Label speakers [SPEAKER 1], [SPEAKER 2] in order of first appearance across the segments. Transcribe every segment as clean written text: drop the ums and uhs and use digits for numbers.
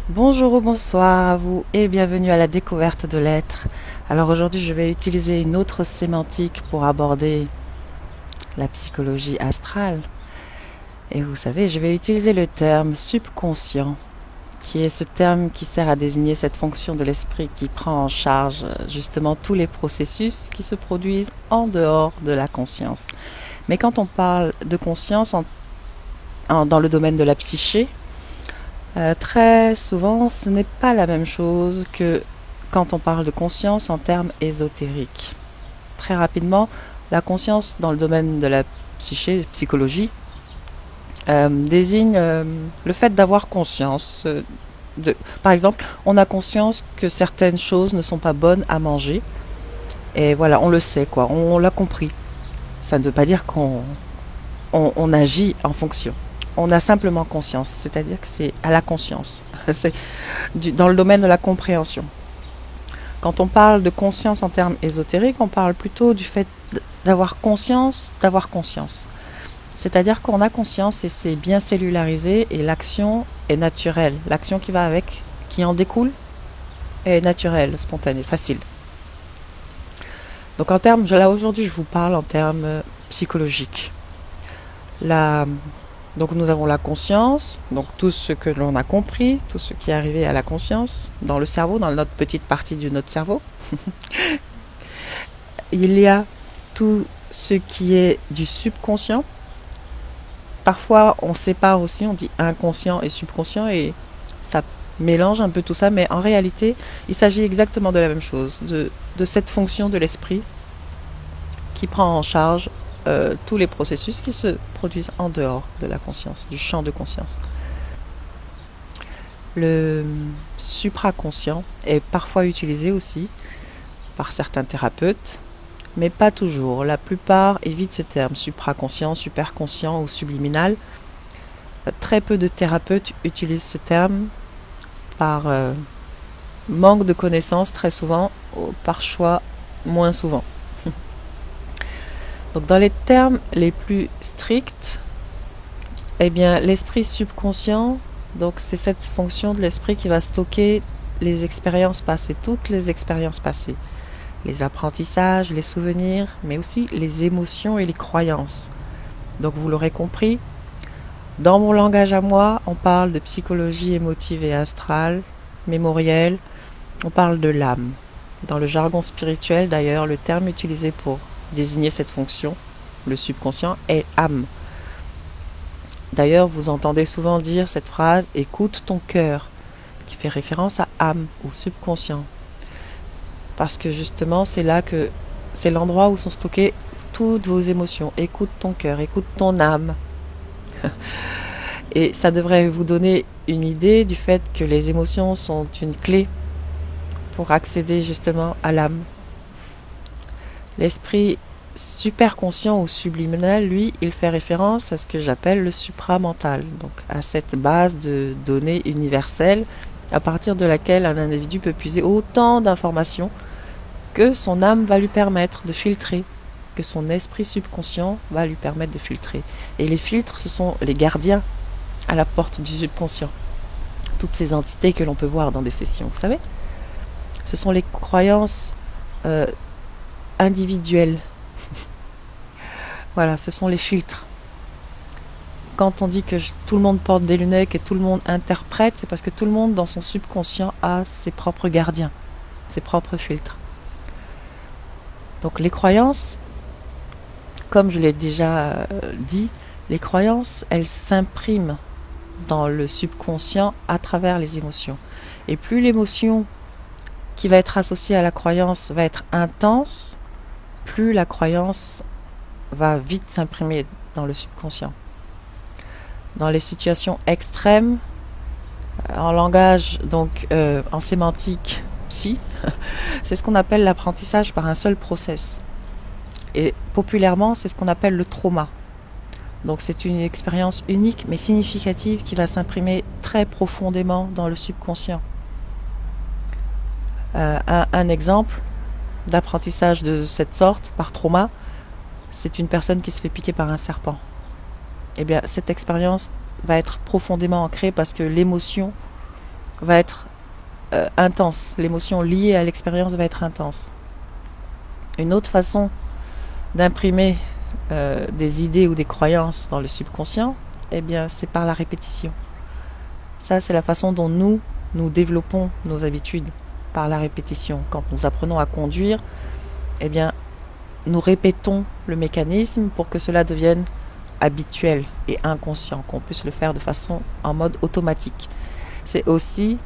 [SPEAKER 1] Bonjour ou bonsoir à vous et bienvenue à la découverte de l'être. Alors aujourd'hui je vais utiliser une autre sémantique pour aborder la psychologie astrale. Et vous savez, je vais utiliser le terme subconscient, qui est ce terme qui sert à désigner cette fonction de l'esprit qui prend en charge justement tous les processus qui se produisent en dehors de la conscience. Mais quand on parle de conscience dans le domaine de la psyché, très souvent, ce n'est pas la même chose que quand on parle de conscience en termes ésotériques. Très rapidement, la conscience dans le domaine de la psychologie, désigne le fait d'avoir conscience. Par exemple, on a conscience que certaines choses ne sont pas bonnes à manger. Et voilà, on le sait, quoi, on l'a compris. Ça ne veut pas dire qu'on agit en fonction. On a simplement conscience, c'est-à-dire que c'est à la conscience. C'est dans le domaine de la compréhension. Quand on parle de conscience en termes ésotériques, on parle plutôt du fait d'avoir conscience, C'est-à-dire qu'on a conscience et c'est bien cellularisé et l'action est naturelle. L'action qui va avec, qui en découle, est naturelle, spontanée, facile. Donc en termes, là aujourd'hui je vous parle en termes psychologiques. Donc nous avons la conscience, donc tout ce que l'on a compris, tout ce qui est arrivé à la conscience, dans le cerveau, dans notre petite partie de notre cerveau. Il y a tout ce qui est du subconscient. Parfois on sépare aussi, on dit inconscient et subconscient et ça mélange un peu tout ça, mais en réalité il s'agit exactement de la même chose, de cette fonction de l'esprit qui prend en charge tous les processus qui se produisent en dehors de la conscience, du champ de conscience. Le supraconscient est parfois utilisé aussi par certains thérapeutes, mais pas toujours. La plupart évitent ce terme, supraconscient, superconscient ou subliminal. Très peu de thérapeutes utilisent ce terme par manque de connaissances très souvent, ou par choix moins souvent. Donc dans les termes les plus stricts, eh bien l'esprit subconscient, donc c'est cette fonction de l'esprit qui va stocker les expériences passées, toutes les expériences passées, les apprentissages, les souvenirs, mais aussi les émotions et les croyances. Donc vous l'aurez compris, dans mon langage à moi, on parle de psychologie émotive et astrale, mémorielle, on parle de l'âme. Dans le jargon spirituel d'ailleurs, le terme utilisé pour désigner cette fonction, le subconscient, est âme. D'ailleurs, vous entendez souvent dire cette phrase « écoute ton cœur », qui fait référence à âme ou subconscient. Parce que justement, c'est là que c'est l'endroit où sont stockées toutes vos émotions. Écoute ton cœur, écoute ton âme. Et ça devrait vous donner une idée du fait que les émotions sont une clé pour accéder justement à l'âme. L'esprit superconscient ou subliminal, lui, il fait référence à ce que j'appelle le supramental, donc à cette base de données universelles à partir de laquelle un individu peut puiser autant d'informations que son âme va lui permettre de filtrer, que son esprit subconscient va lui permettre de filtrer. Et les filtres, ce sont les gardiens à la porte du subconscient. Toutes ces entités que l'on peut voir dans des sessions, vous savez, ce sont les croyances individuelles. Voilà, ce sont les filtres. Quand on dit que tout le monde porte des lunettes et tout le monde interprète, c'est parce que tout le monde dans son subconscient a ses propres gardiens, ses propres filtres. Donc les croyances, comme je l'ai déjà dit, les croyances, elles s'impriment dans le subconscient à travers les émotions. Et plus l'émotion qui va être associée à la croyance va être intense, plus la croyance va vite s'imprimer dans le subconscient. Dans les situations extrêmes, en langage, donc en sémantique psy, c'est ce qu'on appelle l'apprentissage par un seul process. Et populairement, c'est ce qu'on appelle le trauma. Donc c'est une expérience unique mais significative qui va s'imprimer très profondément dans le subconscient. Un exemple d'apprentissage de cette sorte, par trauma, c'est une personne qui se fait piquer par un serpent. Eh bien, cette expérience va être profondément ancrée parce que l'émotion va être intense. L'émotion liée à l'expérience va être intense. Une autre façon d'imprimer des idées ou des croyances dans le subconscient, eh bien, c'est par la répétition. Ça, c'est la façon dont nous développons nos habitudes, par la répétition. Quand nous apprenons à conduire, eh bien, nous répétons le mécanisme pour que cela devienne habituel et inconscient, qu'on puisse le faire de façon en mode automatique. C'est aussi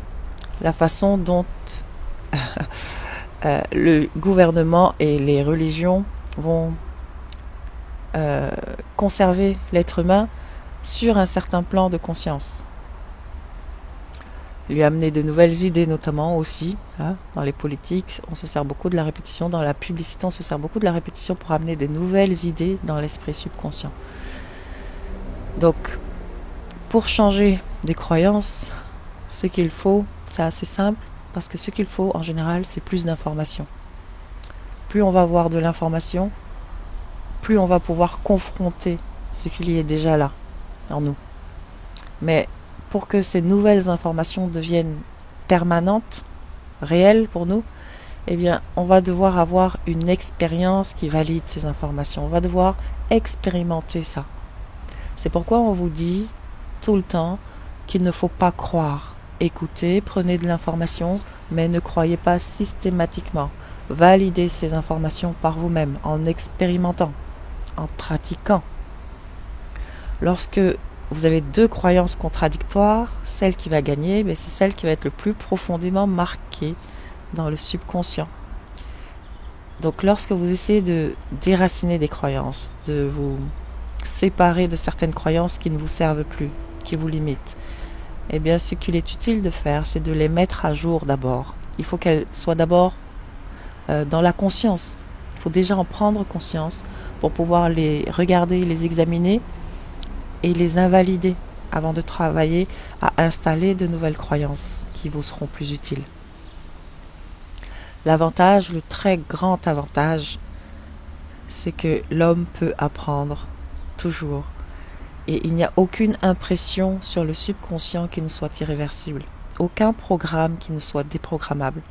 [SPEAKER 1] la façon dont le gouvernement et les religions vont conserver l'être humain sur un certain plan de conscience. Lui amener de nouvelles idées notamment aussi. Dans les politiques, on se sert beaucoup de la répétition. Dans la publicité, on se sert beaucoup de la répétition pour amener de nouvelles idées dans l'esprit subconscient. Donc, pour changer des croyances, ce qu'il faut, c'est assez simple, parce que ce qu'il faut, en général, c'est plus d'informations. Plus on va avoir de l'information, plus on va pouvoir confronter ce qu'il y est déjà là, en nous. Mais pour que ces nouvelles informations deviennent permanentes, réelles pour nous, eh bien, on va devoir avoir une expérience qui valide ces informations. On va devoir expérimenter ça. C'est pourquoi on vous dit tout le temps qu'il ne faut pas croire. Écoutez, prenez de l'information, mais ne croyez pas systématiquement. Validez ces informations par vous-même, en expérimentant, en pratiquant. Lorsque vous avez deux croyances contradictoires, celle qui va gagner, c'est celle qui va être le plus profondément marquée dans le subconscient. Donc lorsque vous essayez de déraciner des croyances, de vous séparer de certaines croyances qui ne vous servent plus, qui vous limitent, eh bien ce qu'il est utile de faire, c'est de les mettre à jour d'abord. Il faut qu'elles soient d'abord dans la conscience. Il faut déjà en prendre conscience pour pouvoir les regarder, les examiner et les invalider avant de travailler à installer de nouvelles croyances qui vous seront plus utiles. L'avantage, le très grand avantage, c'est que l'homme peut apprendre toujours. Et il n'y a aucune impression sur le subconscient qui ne soit irréversible. Aucun programme qui ne soit déprogrammable.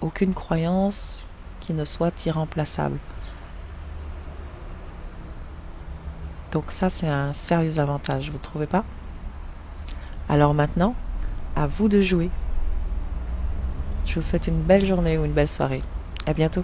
[SPEAKER 1] Aucune croyance qui ne soit irremplaçable. Donc ça, c'est un sérieux avantage, vous ne trouvez pas? Alors maintenant, à vous de jouer. Je vous souhaite une belle journée ou une belle soirée. À bientôt.